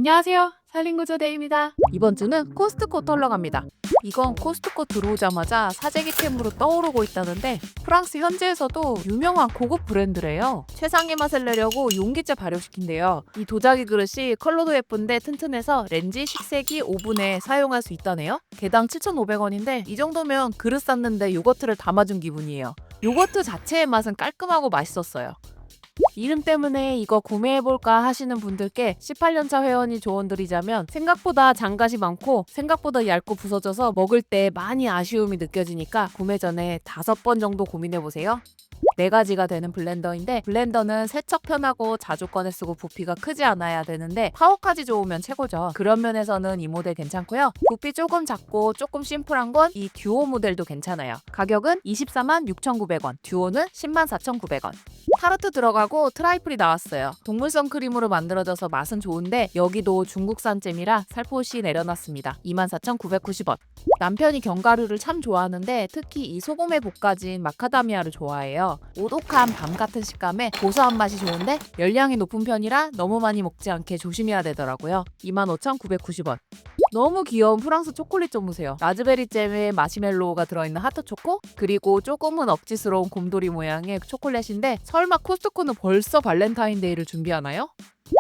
안녕하세요. 살림구조대입니다. 이번 주는 코스트코 털러 갑니다. 이건 코스트코 들어오자마자 사재기템으로 떠오르고 있다는데 프랑스 현지에서도 유명한 고급 브랜드래요. 최상의 맛을 내려고 용기째 발효시킨대요. 이 도자기 그릇이 컬러도 예쁜데 튼튼해서 렌지, 식세기, 오븐에 사용할 수 있다네요. 개당 7,500원인데 이 정도면 그릇 샀는데 요거트를 담아준 기분이에요. 요거트 자체의 맛은 깔끔하고 맛있었어요. 이름 때문에 이거 구매해볼까 하시는 분들께 18년차 회원이 조언드리자면 생각보다 장갓이 많고 생각보다 얇고 부서져서 먹을 때 많이 아쉬움이 느껴지니까 구매 전에 5번 정도 고민해보세요. 4가지가 되는 블렌더인데 블렌더는 세척 편하고 자주 꺼내 쓰고 부피가 크지 않아야 되는데 파워까지 좋으면 최고죠. 그런 면에서는 이 모델 괜찮고요. 부피 조금 작고 조금 심플한 건 이 듀오 모델도 괜찮아요. 가격은 246,900원, 듀오는 104,900원. 타르트 들어가고 트라이플이 나왔어요. 동물성 크림으로 만들어져서 맛은 좋은데 여기도 중국산 잼이라 살포시 내려놨습니다. 24,990원. 남편이 견과류를 참 좋아하는데 특히 이 소금에 볶아진 마카다미아를 좋아해요. 오독한 밤 같은 식감에 고소한 맛이 좋은데 열량이 높은 편이라 너무 많이 먹지 않게 조심해야 되더라고요. 25,990원. 너무 귀여운 프랑스 초콜릿 좀 보세요. 라즈베리 잼에 마시멜로우가 들어있는 하트 초코, 그리고 조금은 억지스러운 곰돌이 모양의 초콜릿인데 설마 코스트코는 벌써 발렌타인데이를 준비하나요?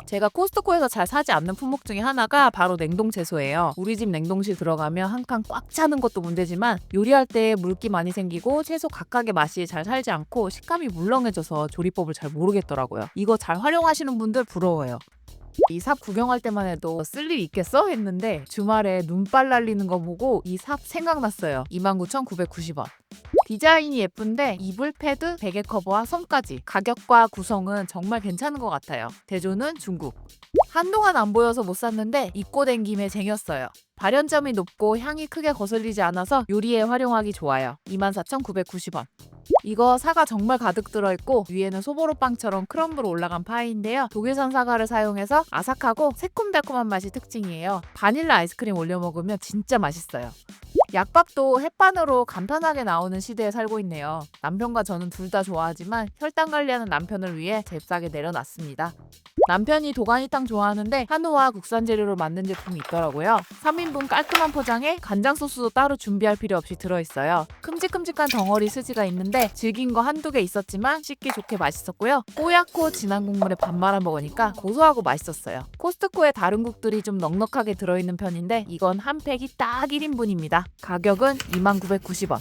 제가 코스트코에서 잘 사지 않는 품목 중에 하나가 바로 냉동 채소예요. 우리 집 냉동실 들어가면 한 칸 꽉 차는 것도 문제지만 요리할 때 물기 많이 생기고 채소 각각의 맛이 잘 살지 않고 식감이 물렁해져서 조리법을 잘 모르겠더라고요. 이거 잘 활용하시는 분들 부러워요. 이 삽 구경할 때만 해도 쓸 일 있겠어? 했는데 주말에 눈발 날리는 거 보고 이 삽 생각났어요. 29,990원. 디자인이 예쁜데 이불, 패드, 베개 커버와 솜까지 가격과 구성은 정말 괜찮은 것 같아요. 대조는 중국. 한동안 안 보여서 못 샀는데 입고 댕김에 쟁였어요. 발연점이 높고 향이 크게 거슬리지 않아서 요리에 활용하기 좋아요. 24,990원. 이거 사과 정말 가득 들어있고 위에는 소보로빵처럼 크럼블 올라간 파이인데요. 독일산 사과를 사용해서 아삭하고 새콤달콤한 맛이 특징이에요. 바닐라 아이스크림 올려 먹으면 진짜 맛있어요. 약밥도 햇반으로 간편하게 나오는 시대에 살고 있네요. 남편과 저는 둘 다 좋아하지만 혈당 관리하는 남편을 위해 잽싸게 내려놨습니다. 남편이 도가니탕 좋아하는데 한우와 국산 재료로 만든 제품이 있더라고요. 3인분 깔끔한 포장에 간장 소스도 따로 준비할 필요 없이 들어있어요. 큼직큼직한 덩어리 스지가 있는데 질긴 거 한두 개 있었지만 씻기 좋게 맛있었고요. 뽀얗고 진한 국물에 밥 말아 먹으니까 고소하고 맛있었어요. 코스트코에 다른 국들이 좀 넉넉하게 들어있는 편인데 이건 한 팩이 딱 1인분입니다. 가격은 2990원.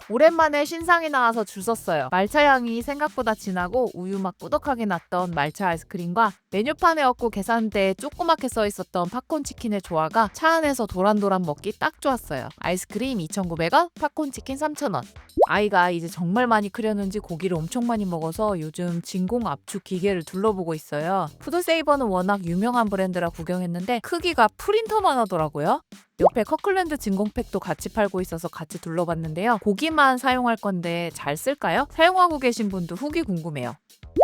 오랜만에 신상이 나와서 줄 섰어요. 말차 향이 생각보다 진하고 우유 맛 꾸덕하게 났던 말차 아이스크림과 메뉴판에 없고 계산대에 조그맣게 써있었던 팝콘 치킨의 조화가 차 안에서 도란도란 먹기 딱 좋았어요. 아이스크림 2,900원, 팝콘 치킨 3,000원. 아이가 이제 정말 많이 크려는지 고기를 엄청 많이 먹어서 요즘 진공 압축 기계를 둘러보고 있어요. 푸드세이버는 워낙 유명한 브랜드라 구경했는데 크기가 프린터만 하더라고요. 옆에 커클랜드 진공팩도 같이 팔고 있어서 같이 둘러봤는데요. 고기만 사용할 건데 잘 쓸까요? 사용하고 계신 분도 후기 궁금해요.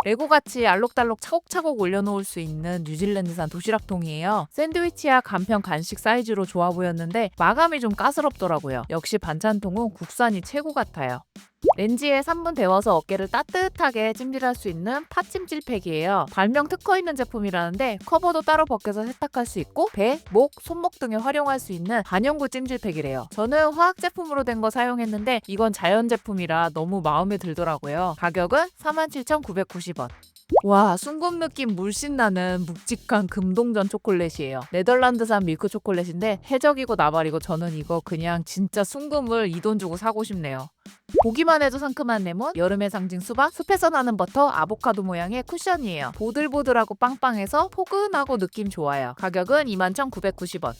레고같이 알록달록 차곡차곡 올려놓을 수 있는 뉴질랜드산 도시락통이에요. 샌드위치야 간편 간식 사이즈로 좋아 보였는데 마감이 좀 까스럽더라고요. 역시 반찬통은 국산이 최고 같아요. 렌지에 3분 데워서 어깨를 따뜻하게 찜질할 수 있는 팥찜질팩이에요. 발명 특허 있는 제품이라는데 커버도 따로 벗겨서 세탁할 수 있고 배, 목, 손목 등에 활용할 수 있는 반영구 찜질팩이래요. 저는 화학 제품으로 된 거 사용했는데 이건 자연 제품이라 너무 마음에 들더라고요. 가격은 47,990원. 와, 순금 느낌 물씬 나는 묵직한 금동전 초콜릿이에요. 네덜란드산 밀크 초콜릿인데 해적이고 나발이고 저는 이거 그냥 진짜 순금을 이 돈 주고 사고 싶네요. 보기만 해도 상큼한 레몬, 여름의 상징 수박, 숲에서 나는 버터, 아보카도 모양의 쿠션이에요. 보들보들하고 빵빵해서 포근하고 느낌 좋아요. 가격은 21,990원.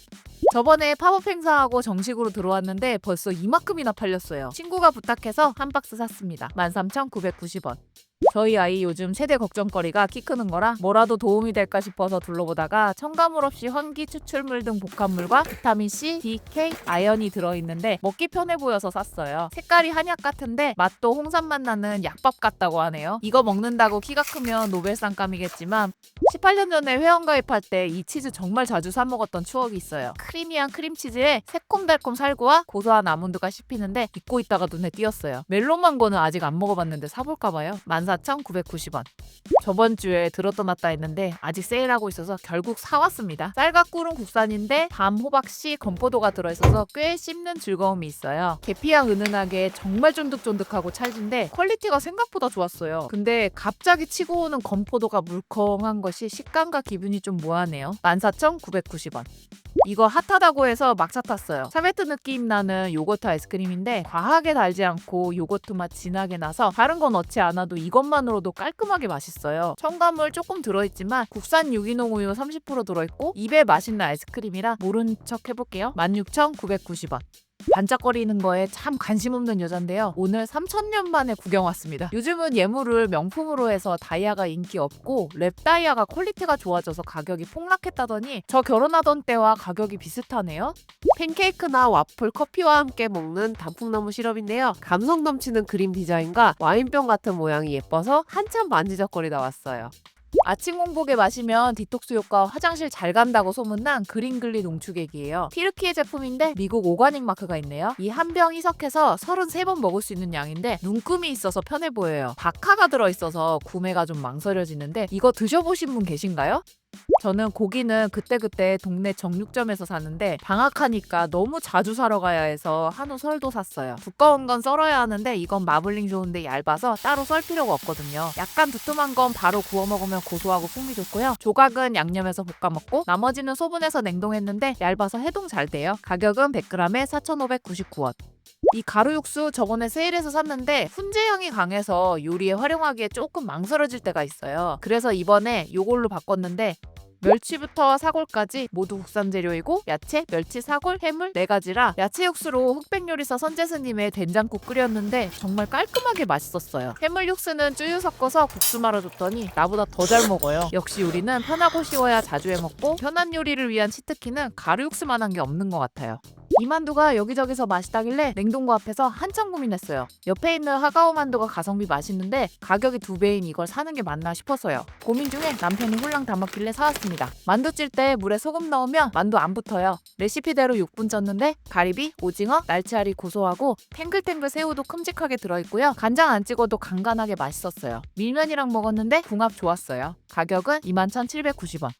저번에 팝업 행사하고 정식으로 들어왔는데 벌써 이만큼이나 팔렸어요. 친구가 부탁해서 한 박스 샀습니다. 13,990원. 저희 아이 요즘 최대 걱정거리가 키 크는 거라 뭐라도 도움이 될까 싶어서 둘러보다가 첨가물 없이 환기 추출물 등 복합물과 비타민C, D, K, 아연이 들어있는데 먹기 편해 보여서 샀어요. 색깔이 한약 같은데 맛도 홍삼 맛 나는 약밥 같다고 하네요. 이거 먹는다고 키가 크면 노벨상감이겠지만 18년 전에 회원가입할 때 이 치즈 정말 자주 사 먹었던 추억이 있어요. 크리미한 크림치즈에 새콤달콤 살구와 고소한 아몬드가 씹히는데 잊고 있다가 눈에 띄었어요. 멜론망고는 아직 안 먹어봤는데 사볼까봐요. 14,990원. 저번 주에 들었다 놨다 했는데 아직 세일하고 있어서 결국 사왔습니다. 쌀과 꿀은 국산인데 밤 호박씨 건포도가 들어있어서 꽤 씹는 즐거움이 있어요. 계피향 은은하게 정말 쫀득쫀득하고 찰진데 퀄리티가 생각보다 좋았어요. 근데 갑자기 치고 오는 건포도가 물컹한 것이 식감과 기분이 좀 묘하네요. 14,990원. 이거 핫하다고 해서 막차 탔어요. 샤베트 느낌 나는 요거트 아이스크림인데 과하게 달지 않고 요거트 맛 진하게 나서 다른 건 넣지 않아도 이것만으로도 깔끔하게 맛있어요. 첨가물 조금 들어있지만 국산 유기농 우유 30% 들어있고 입에 맛있는 아이스크림이라 모른 척 해볼게요. 16,990원. 반짝거리는 거에 참 관심 없는 여잔데요. 오늘 3000년 만에 구경 왔습니다. 요즘은 예물을 명품으로 해서 다이아가 인기 없고 랩 다이아가 퀄리티가 좋아져서 가격이 폭락했다더니 저 결혼하던 때와 가격이 비슷하네요. 팬케이크나 와플, 커피와 함께 먹는 단풍나무 시럽인데요. 감성 넘치는 그림 디자인과 와인병 같은 모양이 예뻐서 한참 만지작거리다 왔어요. 아침 공복에 마시면 디톡스 효과 화장실 잘 간다고 소문난 그린글리 농축액이에요. 티르키예 제품인데 미국 오가닉 마크가 있네요. 이 한 병 희석해서 33번 먹을 수 있는 양인데 눈금이 있어서 편해 보여요. 박하가 들어있어서 구매가 좀 망설여지는데 이거 드셔보신 분 계신가요? 저는 고기는 그때그때 동네 정육점에서 사는데 방학하니까 너무 자주 사러 가야 해서 한우 설도 샀어요. 두꺼운 건 썰어야 하는데 이건 마블링 좋은데 얇아서 따로 썰 필요가 없거든요. 약간 두툼한 건 바로 구워 먹으면 고소하고 풍미 좋고요. 조각은 양념해서 볶아 먹고 나머지는 소분해서 냉동했는데 얇아서 해동 잘 돼요. 가격은 100g에 4,599원. 이 가루 육수 저번에 세일해서 샀는데 훈제향이 강해서 요리에 활용하기에 조금 망설여질 때가 있어요. 그래서 이번에 요걸로 바꿨는데 멸치부터 사골까지 모두 국산 재료이고 야채, 멸치, 사골, 해물 4가지라 야채 육수로 흑백 요리사 선재스님의 된장국 끓였는데 정말 깔끔하게 맛있었어요. 해물 육수는 쭈유 섞어서 국수 말아줬더니 나보다 더 잘 먹어요. 역시 요리는 편하고 쉬워야 자주 해먹고 편한 요리를 위한 치트키는 가루 육수만한 게 없는 것 같아요. 이 만두가 여기저기서 맛있다길래 냉동고 앞에서 한참 고민했어요. 옆에 있는 하가오 만두가 가성비 맛있는데 가격이 2배인 이걸 사는 게 맞나 싶어서요. 고민 중에 남편이 홀랑 담았길래 사왔습니다. 만두 찔 때 물에 소금 넣으면 만두 안 붙어요. 레시피대로 6분 쪘는데 가리비, 오징어, 날치알이 고소하고 탱글탱글 새우도 큼직하게 들어있고요. 간장 안 찍어도 간간하게 맛있었어요. 밀면이랑 먹었는데 궁합 좋았어요. 가격은 21,790원.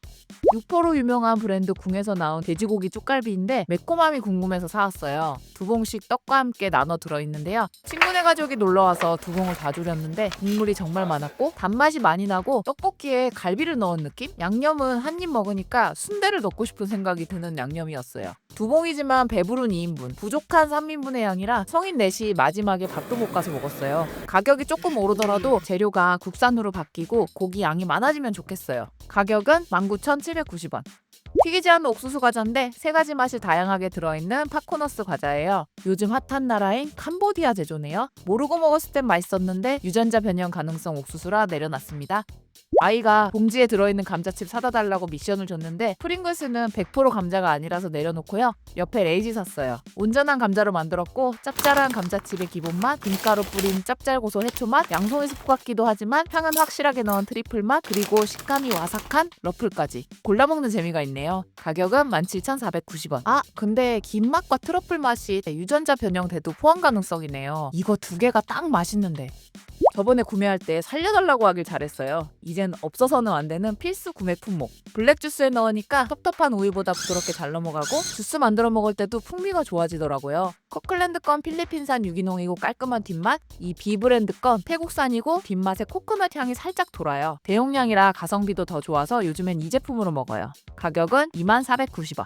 육포로 유명한 브랜드 궁에서 나온 돼지고기 쪽갈비인데 매콤함이 궁금해서 사왔어요. 2봉씩 떡과 함께 나눠 들어있는데요. 친구네 가족이 놀러와서 2봉을 다 줄였는데 국물이 정말 많았고 단맛이 많이 나고 떡볶이에 갈비를 넣은 느낌? 양념은 한 입 먹으니까 순대를 넣고 싶은 생각이 드는 양념이었어요. 2봉이지만 배부른 2인분, 부족한 3인분의 양이라 성인 넷이 마지막에 밥도 못 가서 먹었어요. 가격이 조금 오르더라도 재료가 국산으로 바뀌고 고기 양이 많아지면 좋겠어요. 가격은 19,790원. 튀기지 않은 옥수수 과자인데 3가지 맛이 다양하게 들어있는 파코너스 과자예요. 요즘 핫한 나라인 캄보디아 제조네요. 모르고 먹었을 땐 맛있었는데 유전자 변형 가능성 옥수수라 내려놨습니다. 아이가 봉지에 들어있는 감자칩 사다 달라고 미션을 줬는데 프링글스는 100% 감자가 아니라서 내려놓고요. 옆에 레이지 샀어요. 온전한 감자로 만들었고 짭짤한 감자칩의 기본맛, 김가루 뿌린 짭짤고소 해초맛, 양송이 스프 같기도 하지만 향은 확실하게 넣은 트리플맛, 그리고 식감이 와삭한 러플까지 골라먹는 재미가 있네요. 가격은 17,490원. 아, 근데 김맛과 트러플 맛이 유전자 변형돼도 포함 가능성이네요. 이거 2개가 딱 맛있는데. 저번에 구매할 때 살려달라고 하길 잘했어요. 이젠 없어서는 안 되는 필수 구매 품목. 블랙 주스에 넣으니까 텁텁한 우유보다 부드럽게 잘 넘어가고 주스 만들어 먹을 때도 풍미가 좋아지더라고요. 커클랜드 건 필리핀산 유기농이고 깔끔한 뒷맛, 이 비브랜드 건 태국산이고 뒷맛에 코코넛 향이 살짝 돌아요. 대용량이라 가성비도 더 좋아서 요즘엔 이 제품으로 먹어요. 가격은 24,490원.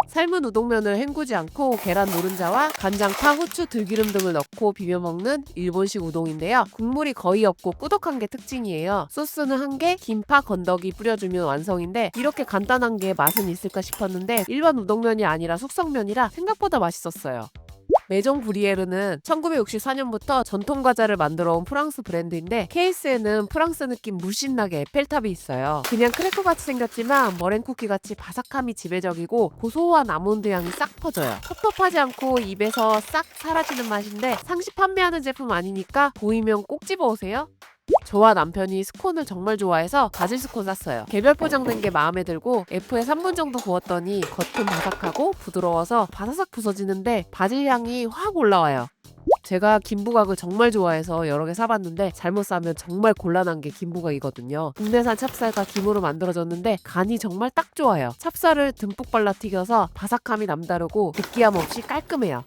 삶은 우동면을 헹구지 않고 계란 노른자와 간장파, 후추, 들기름 등을 넣고 비벼 먹는 일본식 우동인데요. 국물이 거의 없고 꾸덕한 게 특징이에요. 소스는 1개, 김파, 건더기 뿌려주면 완성인데 이렇게 간단한 게 맛은 있을까 싶었는데 일반 우동면이 아니라 숙성면이라 생각보다 맛있었어요. 메종 브리에르는 1964년부터 전통 과자를 만들어 온 프랑스 브랜드인데 케이스에는 프랑스 느낌 물씬 나게 에펠탑이 있어요. 그냥 크래커같이 생겼지만 머랭쿠키같이 바삭함이 지배적이고 고소한 아몬드 향이 싹 퍼져요. 텁텁하지 않고 입에서 싹 사라지는 맛인데 상시 판매하는 제품 아니니까 보이면 꼭 집어오세요. 저와 남편이 스콘을 정말 좋아해서 바질 스콘 샀어요. 개별 포장된 게 마음에 들고 F에 3분 정도 구웠더니 겉은 바삭하고 부드러워서 바사삭 부서지는데 바질 향이 확 올라와요. 제가 김부각을 정말 좋아해서 여러 개 사봤는데 잘못 사면 정말 곤란한 게 김부각이거든요. 국내산 찹쌀과 김으로 만들어졌는데 간이 정말 딱 좋아요. 찹쌀을 듬뿍 발라 튀겨서 바삭함이 남다르고 느끼함 없이 깔끔해요.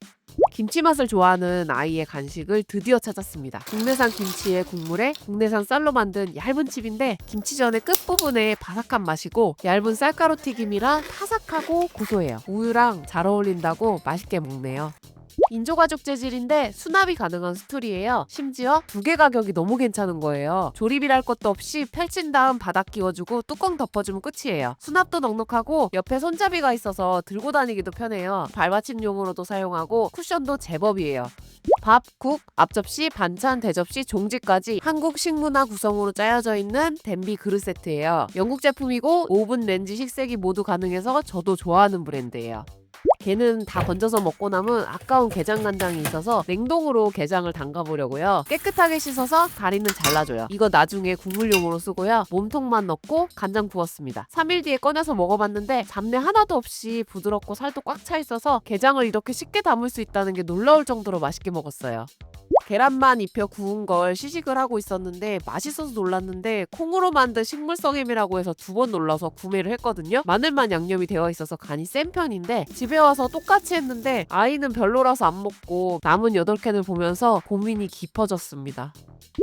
김치 맛을 좋아하는 아이의 간식을 드디어 찾았습니다. 국내산 김치의 국물에 국내산 쌀로 만든 얇은 칩인데 김치전의 끝부분에 바삭한 맛이고 얇은 쌀가루 튀김이라 타삭하고 고소해요. 우유랑 잘 어울린다고 맛있게 먹네요. 인조가죽 재질인데 수납이 가능한 스툴이에요. 심지어 2개 가격이 너무 괜찮은 거예요. 조립이랄 것도 없이 펼친 다음 바닥 끼워주고 뚜껑 덮어주면 끝이에요. 수납도 넉넉하고 옆에 손잡이가 있어서 들고 다니기도 편해요. 발받침용으로도 사용하고 쿠션도 제법이에요. 밥, 국, 앞접시, 반찬, 대접시, 종지까지 한국 식문화 구성으로 짜여져 있는 덴비 그릇 세트예요. 영국 제품이고 오븐, 렌지, 식세기 모두 가능해서 저도 좋아하는 브랜드예요. 걔는 다 건져서 먹고 남은 아까운 게장 간장이 있어서 냉동으로 게장을 담가보려고요. 깨끗하게 씻어서 다리는 잘라줘요. 이거 나중에 국물용으로 쓰고요. 몸통만 넣고 간장 부었습니다. 3일 뒤에 꺼내서 먹어봤는데 잡내 하나도 없이 부드럽고 살도 꽉 차 있어서 게장을 이렇게 쉽게 담을 수 있다는 게 놀라울 정도로 맛있게 먹었어요. 계란만 입혀 구운 걸 시식을 하고 있었는데 맛있어서 놀랐는데 콩으로 만든 식물성햄이라고 해서 2번 놀라서 구매를 했거든요. 마늘만 양념이 되어 있어서 간이 센 편인데 집에 와서 똑같이 했는데 아이는 별로라서 안 먹고 남은 8캔을 보면서 고민이 깊어졌습니다.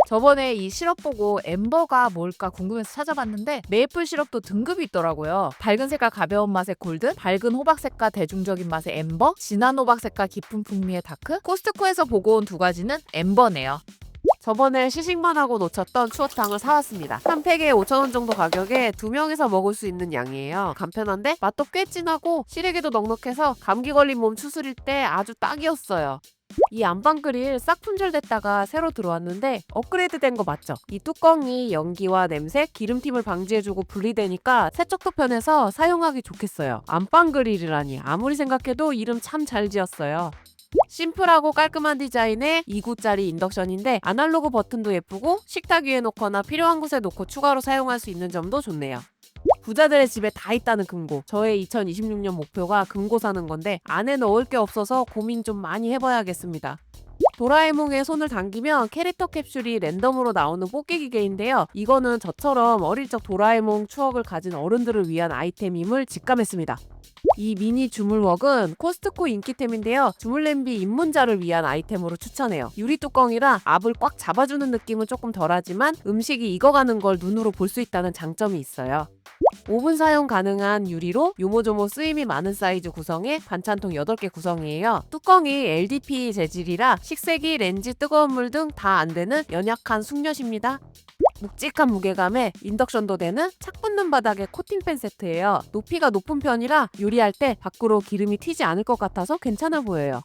저번에 이 시럽 보고 엠버가 뭘까 궁금해서 찾아봤는데 메이플 시럽도 등급이 있더라고요. 밝은 색깔 가벼운 맛의 골든, 밝은 호박 색깔 대중적인 맛의 엠버, 진한 호박 색깔 깊은 풍미의 다크. 코스트코에서 보고 온 2가지는 엠버네요. 저번에 시식만 하고 놓쳤던 추어탕을 사왔습니다. 한 팩에 5,000원 정도 가격에 2명이서 먹을 수 있는 양이에요. 간편한데 맛도 꽤 진하고 시래기도 넉넉해서 감기 걸린 몸 추스릴 때 아주 딱이었어요. 이 안방 그릴 싹 품절됐다가 새로 들어왔는데 업그레이드 된 거 맞죠? 이 뚜껑이 연기와 냄새, 기름팀을 방지해주고 분리되니까 세척도 편해서 사용하기 좋겠어요. 안방 그릴이라니 아무리 생각해도 이름 참 잘 지었어요. 심플하고 깔끔한 디자인의 2구짜리 인덕션인데 아날로그 버튼도 예쁘고 식탁 위에 놓거나 필요한 곳에 놓고 추가로 사용할 수 있는 점도 좋네요. 부자들의 집에 다 있다는 금고. 저의 2026년 목표가 금고 사는 건데 안에 넣을 게 없어서 고민 좀 많이 해봐야겠습니다. 도라에몽에 손을 당기면 캐릭터 캡슐이 랜덤으로 나오는 뽑기 기계인데요. 이거는 저처럼 어릴 적 도라에몽 추억을 가진 어른들을 위한 아이템임을 직감했습니다. 이 미니 주물웍은 코스트코 인기템인데요. 주물 냄비 입문자를 위한 아이템으로 추천해요. 유리 뚜껑이라 압을 꽉 잡아주는 느낌은 조금 덜하지만 음식이 익어가는 걸 눈으로 볼 수 있다는 장점이 있어요. 오븐 사용 가능한 유리로 요모조모 쓰임이 많은 사이즈 구성의 반찬통 8개 구성이에요. 뚜껑이 LDP 재질이라 식세기, 렌지, 뜨거운 물 등 다 안되는 연약한 숙녀십니다. 묵직한 무게감에 인덕션도 되는 착 붙는 바닥의 코팅팬 세트예요. 높이가 높은 편이라 요리할 때 밖으로 기름이 튀지 않을 것 같아서 괜찮아 보여요.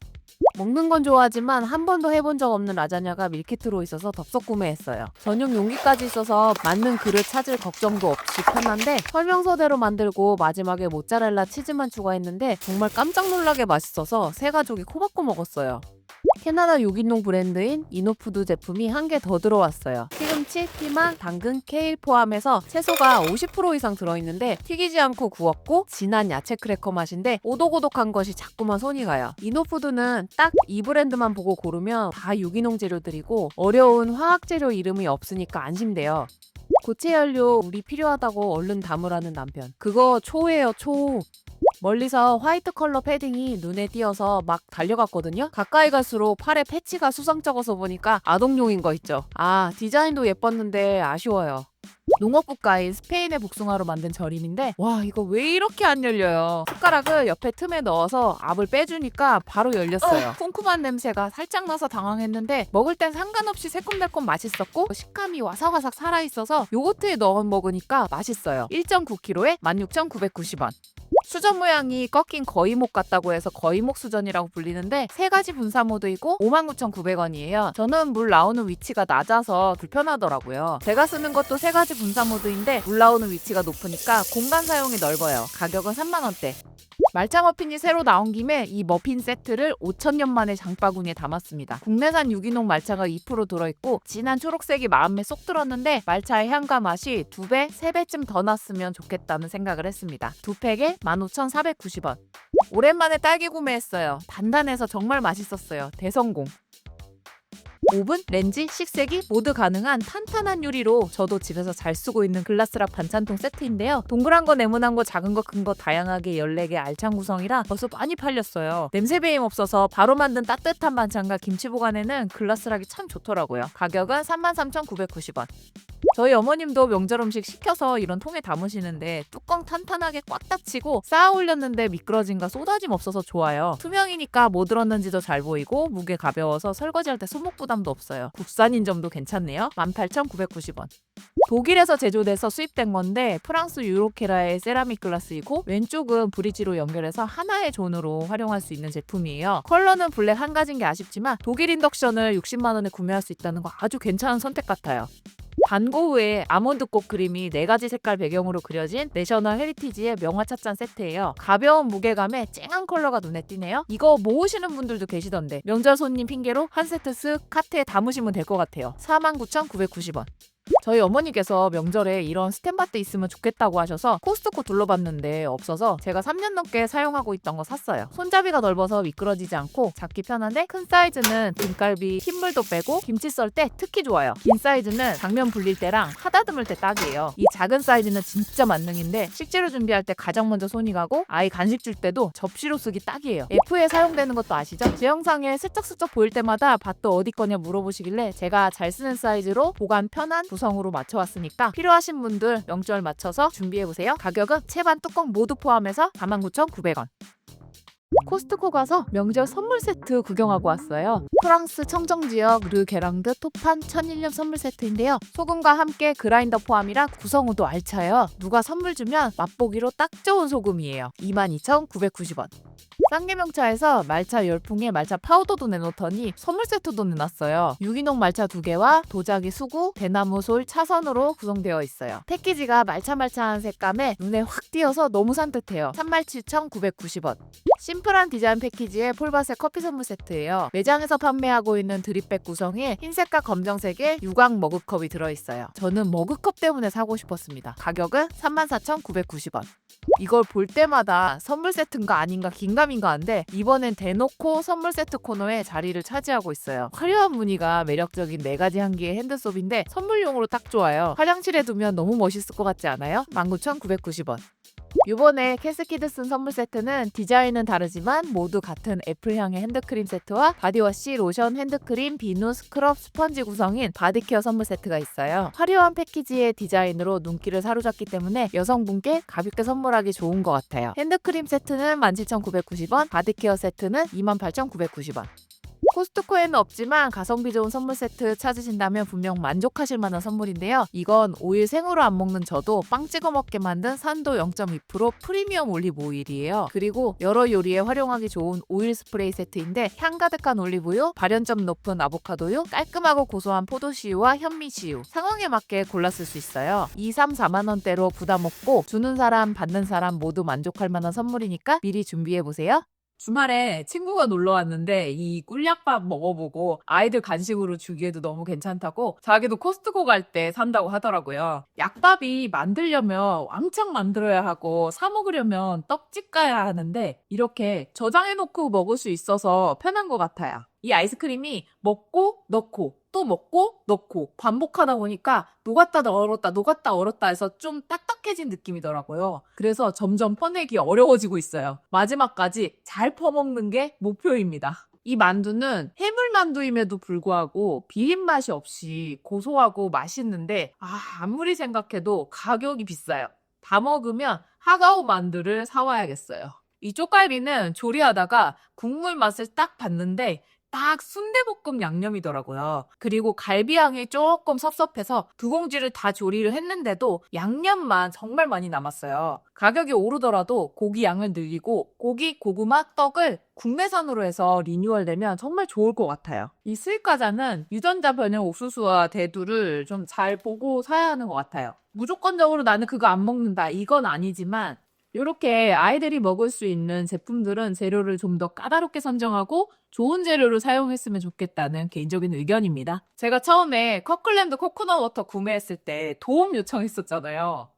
먹는 건 좋아하지만 한 번도 해본 적 없는 라자냐가 밀키트로 있어서 덥석 구매했어요. 전용 용기까지 있어서 맞는 그릇 찾을 걱정도 없이 편한데 설명서대로 만들고 마지막에 모짜렐라 치즈만 추가했는데 정말 깜짝 놀라게 맛있어서 새 가족이 코박고 먹었어요. 캐나다 유기농 브랜드인 이노푸드 제품이 한 개 더 들어왔어요. 시금치, 피망, 당근, 케일 포함해서 채소가 50% 이상 들어있는데 튀기지 않고 구웠고 진한 야채 크래커 맛인데 오독오독한 것이 자꾸만 손이 가요. 이노푸드는 딱 이 브랜드만 보고 고르면 다 유기농 재료들이고 어려운 화학 재료 이름이 없으니까 안심돼요. 고체 연료 우리 필요하다고 얼른 담으라는 남편. 그거 초예요, 초. 멀리서 화이트 컬러 패딩이 눈에 띄어서 막 달려갔거든요. 가까이 갈수록 팔에 패치가 수상쩍어서 보니까 아동용인 거 있죠. 아, 디자인도 예뻤는데 아쉬워요. 농업국가인 스페인의 복숭아로 만든 절임인데 와, 이거 왜 이렇게 안 열려요. 숟가락을 옆에 틈에 넣어서 압을 빼주니까 바로 열렸어요. 쿰쿰한 냄새가 살짝 나서 당황했는데 먹을 땐 상관없이 새콤달콤 맛있었고 식감이 와삭와삭 살아있어서 요거트에 넣어 먹으니까 맛있어요. 1.9kg에 16,990원. 수전 모양이 꺾인 거위목 같다고 해서 거위목 수전이라고 불리는데 3가지 분사 모드이고 59,900원이에요. 저는 물 나오는 위치가 낮아서 불편하더라고요. 제가 쓰는 것도 3가지 분사 모드인데 물 나오는 위치가 높으니까 공간 사용이 넓어요. 가격은 3만원대. 말차 머핀이 새로 나온 김에 이 머핀 세트를 5,000년 만에 장바구니에 담았습니다. 국내산 유기농 말차가 2% 들어있고 진한 초록색이 마음에 쏙 들었는데 말차의 향과 맛이 2배, 3배쯤 더 났으면 좋겠다는 생각을 했습니다. 2팩에 15,490원. 오랜만에 딸기 구매했어요. 단단해서 정말 맛있었어요. 대성공. 오븐, 렌지, 식세기 모두 가능한 탄탄한 유리로 저도 집에서 잘 쓰고 있는 글라스락 반찬통 세트인데요. 동그란 거, 네모난 거, 작은 거, 큰 거 다양하게 14개 알찬 구성이라 벌써 많이 팔렸어요. 냄새 배임 없어서 바로 만든 따뜻한 반찬과 김치 보관에는 글라스락이 참 좋더라고요. 가격은 33,990원. 저희 어머님도 명절 음식 시켜서 이런 통에 담으시는데 뚜껑 탄탄하게 꽉 닫히고 쌓아 올렸는데 미끄러짐과 쏟아짐 없어서 좋아요. 투명이니까 뭐 들었는지도 잘 보이고 무게 가벼워서 설거지할 때 손목 부담도 없어요. 국산인 점도 괜찮네요. 18,990원. 독일에서 제조돼서 수입된 건데 프랑스 유로케라의 세라믹 글라스이고 왼쪽은 브릿지로 연결해서 하나의 존으로 활용할 수 있는 제품이에요. 컬러는 블랙 한 가지인 게 아쉽지만 독일 인덕션을 60만 원에 구매할 수 있다는 거 아주 괜찮은 선택 같아요. 반고흐의 아몬드꽃 그림이 4가지 색깔 배경으로 그려진 내셔널 헤리티지의 명화 찻잔 세트예요. 가벼운 무게감에 쨍한 컬러가 눈에 띄네요. 이거 모으시는 분들도 계시던데 명절 손님 핑계로 한 세트 쓱 카트에 담으시면 될 것 같아요. 49,990원. 저희 어머니께서 명절에 이런 스탠바트 있으면 좋겠다고 하셔서 코스트코 둘러봤는데 없어서 제가 3년 넘게 사용하고 있던 거 샀어요. 손잡이가 넓어서 미끄러지지 않고 잡기 편한데 큰 사이즈는 등갈비 핏물도 빼고 김치 썰 때 특히 좋아요. 긴 사이즈는 당면 불릴 때랑 파다듬을 때 딱이에요. 이 작은 사이즈는 진짜 만능인데 식재료 준비할 때 가장 먼저 손이 가고 아이 간식 줄 때도 접시로 쓰기 딱이에요. F에 사용되는 것도 아시죠? 제 영상에 슬쩍슬쩍 보일 때마다 밭도 어디 거냐 물어보시길래 제가 잘 쓰는 사이즈로 보관 편한 구성으로 맞춰왔으니까 필요하신 분들 명절 맞춰서 준비해보세요. 가격은 채반 뚜껑 모두 포함해서 49,900원. 코스트코 가서 명절 선물 세트 구경하고 왔어요. 프랑스 청정지역 르게랑드 토판 천일염 선물 세트인데요. 소금과 함께 그라인더 포함이라 구성우도 알차요. 누가 선물 주면 맛보기로 딱 좋은 소금이에요. 22,990원. 쌍계명차에서 말차 열풍에 말차 파우더도 내놓더니 선물 세트도 내놨어요. 유기농 말차 2개와 도자기 수구, 대나무 솔 차선으로 구성되어 있어요. 패키지가 말차한 색감에 눈에 확 띄어서 너무 산뜻해요. 37,990원. 심플한 디자인 패키지의 폴바셋 커피 선물 세트예요. 매장에서 판매하고 있는 드립백 구성에 흰색과 검정색의 유광 머그컵이 들어있어요. 저는 머그컵 때문에 사고 싶었습니다. 가격은 34,990원. 이걸 볼 때마다 선물 세트인가 아닌가 긴가민가 한데 이번엔 대놓고 선물 세트 코너에 자리를 차지하고 있어요. 화려한 무늬가 매력적인 4가지 향기의 핸드소비인데 선물용으로 딱 좋아요. 화장실에 두면 너무 멋있을 것 같지 않아요? 19,990원. 이번에 캐스키드 쓴 선물 세트는 디자인은 다르지만 모두 같은 애플향의 핸드크림 세트와 바디워시, 로션, 핸드크림, 비누, 스크럽, 스펀지 구성인 바디케어 선물 세트가 있어요. 화려한 패키지의 디자인으로 눈길을 사로잡기 때문에 여성분께 가볍게 선물하기 좋은 것 같아요. 핸드크림 세트는 17,990원, 바디케어 세트는 28,990원. 코스트코에는 없지만 가성비 좋은 선물 세트 찾으신다면 분명 만족하실 만한 선물인데요. 이건 오일 생으로 안 먹는 저도 빵 찍어 먹게 만든 산도 0.2% 프리미엄 올리브 오일이에요. 그리고 여러 요리에 활용하기 좋은 오일 스프레이 세트인데 향 가득한 올리브유, 발연점 높은 아보카도유, 깔끔하고 고소한 포도씨유와 현미씨유 상황에 맞게 골라 쓸 수 있어요. 2, 3, 4만 원대로 부담 없고 주는 사람 받는 사람 모두 만족할 만한 선물이니까 미리 준비해보세요. 주말에 친구가 놀러 왔는데 이 꿀약밥 먹어보고 아이들 간식으로 주기에도 너무 괜찮다고 자기도 코스트코 갈 때 산다고 하더라고요. 약밥이 만들려면 왕창 만들어야 하고 사 먹으려면 떡집 가야 하는데 이렇게 저장해놓고 먹을 수 있어서 편한 것 같아요. 이 아이스크림이 먹고 넣고 또 먹고 넣고 반복하다 보니까 녹았다 얼었다 해서 좀 딱딱해진 느낌이더라고요. 그래서 점점 퍼내기 어려워지고 있어요. 마지막까지 잘 퍼먹는 게 목표입니다. 이 만두는 해물만두임에도 불구하고 비린 맛이 없이 고소하고 맛있는데 아무리 생각해도 가격이 비싸요. 다 먹으면 하가오 만두를 사와야겠어요. 이 쪽갈비는 조리하다가 국물 맛을 딱 봤는데 딱 순대볶음 양념이더라고요. 그리고 갈비향이 조금 섭섭해서 2공지를 다 조리를 했는데도 양념만 정말 많이 남았어요. 가격이 오르더라도 고기 양을 늘리고 고기, 고구마, 떡을 국내산으로 해서 리뉴얼되면 정말 좋을 것 같아요. 이 수익과자는 유전자 변형 옥수수와 대두를 좀 잘 보고 사야 하는 것 같아요. 무조건적으로 나는 그거 안 먹는다 이건 아니지만 이렇게 아이들이 먹을 수 있는 제품들은 재료를 좀 더 까다롭게 선정하고 좋은 재료를 사용했으면 좋겠다는 개인적인 의견입니다. 제가 처음에 커클랜드 코코넛 워터 구매했을 때 도움 요청했었잖아요.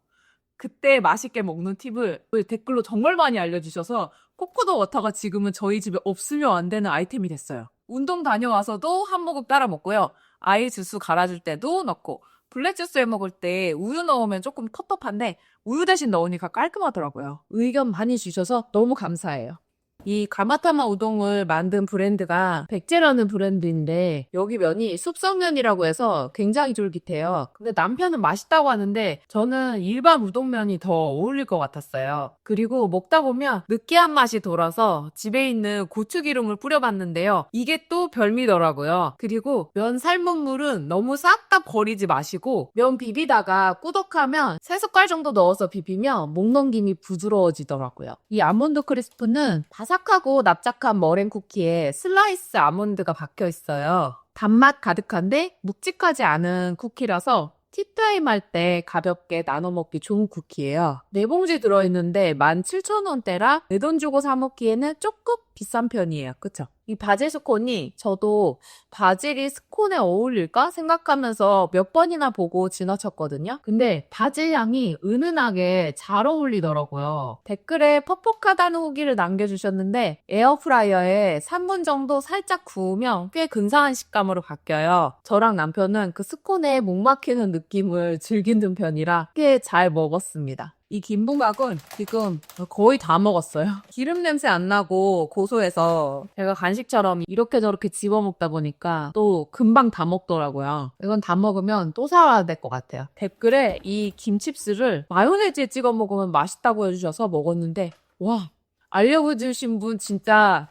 그때 맛있게 먹는 팁을 댓글로 정말 많이 알려주셔서 코코넛 워터가 지금은 저희 집에 없으면 안 되는 아이템이 됐어요. 운동 다녀와서도 한 모금 따라 먹고요. 아이 주스 갈아줄 때도 넣고, 블랙 주스 해 먹을 때 우유 넣으면 조금 텁텁한데 우유 대신 넣으니까 깔끔하더라고요. 의견 많이 주셔서 너무 감사해요. 이 가마타마 우동을 만든 브랜드가 백제라는 브랜드인데 여기 면이 숲성면이라고 해서 굉장히 쫄깃해요. 근데 남편은 맛있다고 하는데 저는 일반 우동면이 더 어울릴 것 같았어요. 그리고 먹다 보면 느끼한 맛이 돌아서 집에 있는 고추기름을 뿌려봤는데요. 이게 또 별미더라고요. 그리고 면 삶은 물은 너무 싹 다 버리지 마시고 면 비비다가 꾸덕하면 3숟갈 정도 넣어서 비비면 목 넘김이 부드러워지더라고요. 이 아몬드 크리스프는 바삭하고 납작한 머랭 쿠키에 슬라이스 아몬드가 박혀 있어요. 단맛 가득한데 묵직하지 않은 쿠키라서 티타임 할 때 가볍게 나눠 먹기 좋은 쿠키예요. 4봉지 들어있는데 17,000원대라 내 돈 주고 사 먹기에는 조금 비싼 편이에요. 그쵸? 이 바질 스콘이 저도 바질이 스콘에 어울릴까 생각하면서 몇 번이나 보고 지나쳤거든요. 근데 바질 향이 은은하게 잘 어울리더라고요. 댓글에 퍽퍽하다는 후기를 남겨주셨는데 에어프라이어에 3분 정도 살짝 구우면 꽤 근사한 식감으로 바뀌어요. 저랑 남편은 그 스콘에 목 막히는 느낌을 즐기는 편이라 꽤 잘 먹었습니다. 이 김부각은 지금 거의 다 먹었어요. 기름 냄새 안 나고 고소해서 제가 간식처럼 이렇게 저렇게 집어 먹다 보니까 또 금방 다 먹더라고요. 이건 다 먹으면 또 사와야 될 것 같아요. 댓글에 이 김칩스를 마요네즈에 찍어 먹으면 맛있다고 해주셔서 먹었는데 와, 알려주신 분 진짜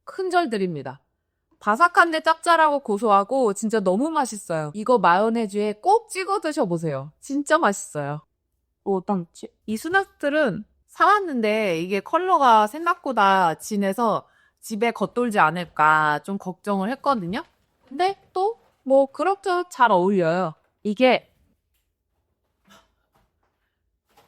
큰절 드립니다. 바삭한데 짭짤하고 고소하고 진짜 너무 맛있어요. 이거 마요네즈에 꼭 찍어 드셔보세요. 진짜 맛있어요. 이 스낵들은 사왔는데 이게 컬러가 생각보다 진해서 집에 겉돌지 않을까 좀 걱정을 했거든요. 근데 또 뭐 그렇게 잘 어울려요. 이게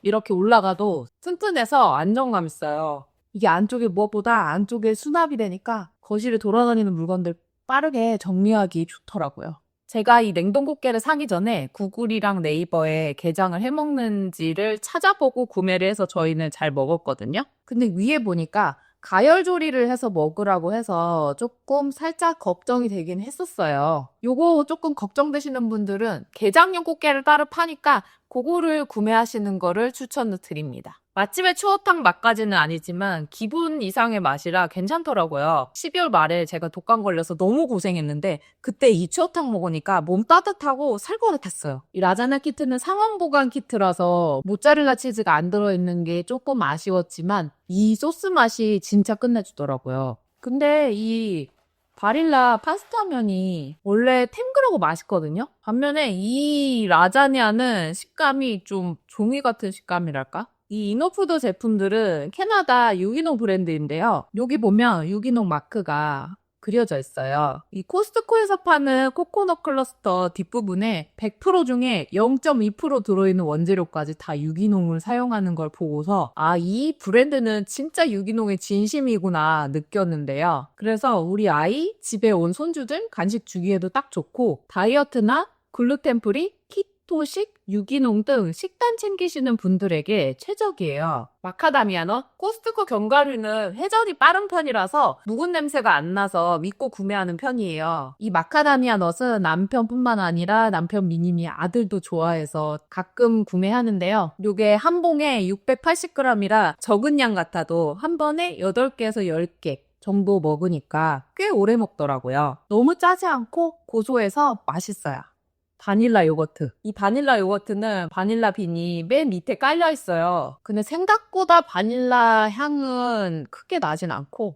이렇게 올라가도 튼튼해서 안정감 있어요. 이게 안쪽에 무엇보다 안쪽에 수납이 되니까 거실에 돌아다니는 물건들 빠르게 정리하기 좋더라고요. 제가 이 냉동꽃게를 사기 전에 구글이랑 네이버에 게장을 해먹는지를 찾아보고 구매를 해서 저희는 잘 먹었거든요. 근데 위에 보니까 가열조리를 해서 먹으라고 해서 조금 살짝 걱정이 되긴 했었어요. 요거 조금 걱정되시는 분들은 게장용 꽃게를 따로 파니까 그거를 구매하시는 거를 추천을 드립니다. 맛집의 추어탕 맛까지는 아니지만 기본 이상의 맛이라 괜찮더라고요. 12월 말에 제가 독감 걸려서 너무 고생했는데 그때 이 추어탕 먹으니까 몸 따뜻하고 살거릇했어요. 이 라자냐 키트는 상온 보관 키트라서 모짜렐라 치즈가 안 들어있는 게 조금 아쉬웠지만 이 소스 맛이 진짜 끝내주더라고요. 근데 이 바릴라 파스타면이 원래 탱글하고 맛있거든요? 반면에 이 라자냐는 식감이 좀 종이 같은 식감이랄까? 이 이너푸드 제품들은 캐나다 유기농 브랜드인데요. 여기 보면 유기농 마크가 그려져 있어요. 이 코스트코에서 파는 코코넛 클러스터 뒷부분에 100% 중에 0.2% 들어있는 원재료까지 다 유기농을 사용하는 걸 보고서 아, 이 브랜드는 진짜 유기농의 진심이구나 느꼈는데요. 그래서 우리 아이, 집에 온 손주들 간식 주기에도 딱 좋고 다이어트나 글루텐 프리, 키토식, 유기농 등 식단 챙기시는 분들에게 최적이에요. 마카다미아넛, 코스트코 견과류는 회전이 빠른 편이라서 묵은 냄새가 안 나서 믿고 구매하는 편이에요. 이 마카다미아넛은 남편뿐만 아니라 남편 미님이 아들도 좋아해서 가끔 구매하는데요. 요게 한 봉에 680g이라 적은 양 같아도 한 번에 8개에서 10개 정도 먹으니까 꽤 오래 먹더라고요. 너무 짜지 않고 고소해서 맛있어요. 바닐라 요거트. 이 바닐라 요거트는 바닐라 빈이 맨 밑에 깔려 있어요. 근데 생각보다 바닐라 향은 크게 나진 않고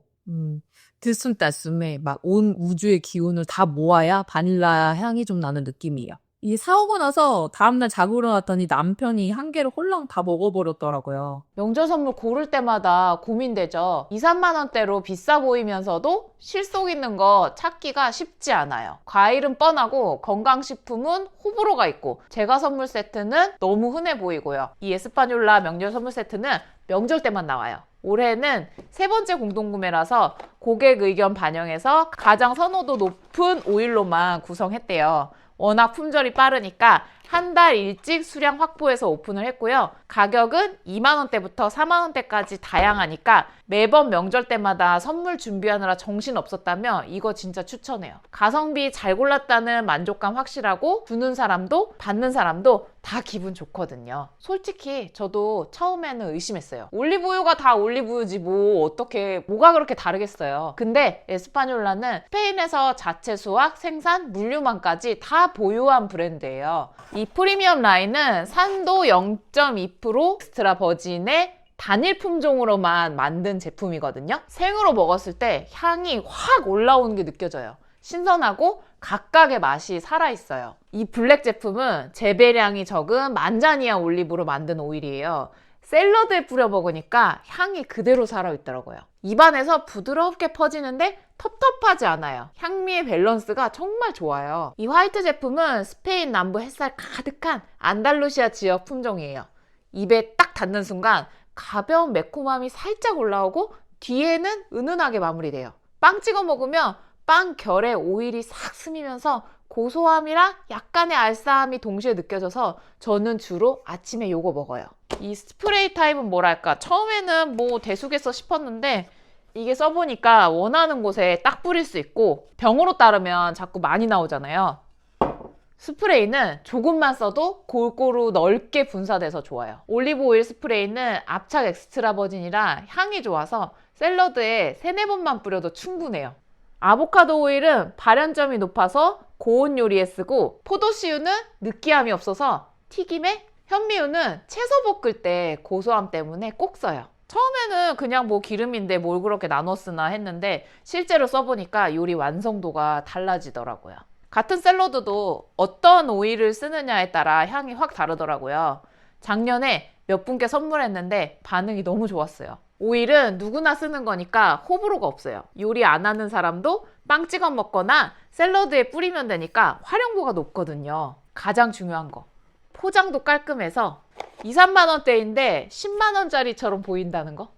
들숨딸숨에 막 온 우주의 기운을 다 모아야 바닐라 향이 좀 나는 느낌이에요. 이 사오고 나서 다음날 자고 일어났더니 남편이 한 개를 홀랑 다 먹어버렸더라고요. 명절 선물 고를 때마다 고민되죠. 2, 3만 원대로 비싸 보이면서도 실속 있는 거 찾기가 쉽지 않아요. 과일은 뻔하고 건강식품은 호불호가 있고 제과 선물 세트는 너무 흔해 보이고요. 이 에스파뇰라 명절 선물 세트는 명절 때만 나와요. 올해는 3번째 공동구매라서 고객 의견 반영해서 가장 선호도 높은 오일로만 구성했대요. 워낙 품절이 빠르니까 한 달 일찍 수량 확보해서 오픈을 했고요. 가격은 2만 원대부터 4만 원대까지 다양하니까 매번 명절 때마다 선물 준비하느라 정신 없었다면 이거 진짜 추천해요. 가성비 잘 골랐다는 만족감 확실하고 주는 사람도 받는 사람도 다 기분 좋거든요. 솔직히 저도 처음에는 의심했어요. 올리브유가 다 올리브유지 뭐 어떻게 뭐가 그렇게 다르겠어요. 근데 에스파뇰라는 스페인에서 자체 수확, 생산, 물류망까지 다 보유한 브랜드예요. 이 프리미엄 라인은 산도 0.2% 엑스트라 버진의 단일 품종으로만 만든 제품이거든요. 생으로 먹었을 때 향이 확 올라오는 게 느껴져요. 신선하고 각각의 맛이 살아있어요. 이 블랙 제품은 재배량이 적은 만자니아 올리브로 만든 오일이에요. 샐러드에 뿌려 먹으니까 향이 그대로 살아있더라고요. 입안에서 부드럽게 퍼지는데 텁텁하지 않아요. 향미의 밸런스가 정말 좋아요. 이 화이트 제품은 스페인 남부 햇살 가득한 안달루시아 지역 품종이에요. 입에 딱 닿는 순간 가벼운 매콤함이 살짝 올라오고 뒤에는 은은하게 마무리돼요. 빵 찍어 먹으면 빵 결에 오일이 싹 스미면서 고소함이랑 약간의 알싸함이 동시에 느껴져서 저는 주로 아침에 요거 먹어요. 이 스프레이 타입은 뭐랄까 처음에는 뭐 대수겠어 싶었는데 이게 써보니까 원하는 곳에 딱 뿌릴 수 있고 병으로 따르면 자꾸 많이 나오잖아요. 스프레이는 조금만 써도 골고루 넓게 분사돼서 좋아요. 올리브 오일 스프레이는 압착 엑스트라 버진이라 향이 좋아서 샐러드에 3-4번만 뿌려도 충분해요. 아보카도 오일은 발연점이 높아서 고온 요리에 쓰고 포도씨유는 느끼함이 없어서 튀김에 현미유는 채소 볶을 때 고소함 때문에 꼭 써요. 처음에는 그냥 뭐 기름인데 뭘 그렇게 나눠 쓰나 했는데 실제로 써보니까 요리 완성도가 달라지더라고요. 같은 샐러드도 어떤 오일을 쓰느냐에 따라 향이 확 다르더라고요. 작년에 몇 분께 선물했는데 반응이 너무 좋았어요. 오일은 누구나 쓰는 거니까 호불호가 없어요. 요리 안 하는 사람도 빵 찍어 먹거나 샐러드에 뿌리면 되니까 활용도가 높거든요. 가장 중요한 거. 포장도 깔끔해서 2-3만 원대인데 10만 원짜리처럼 보인다는 거.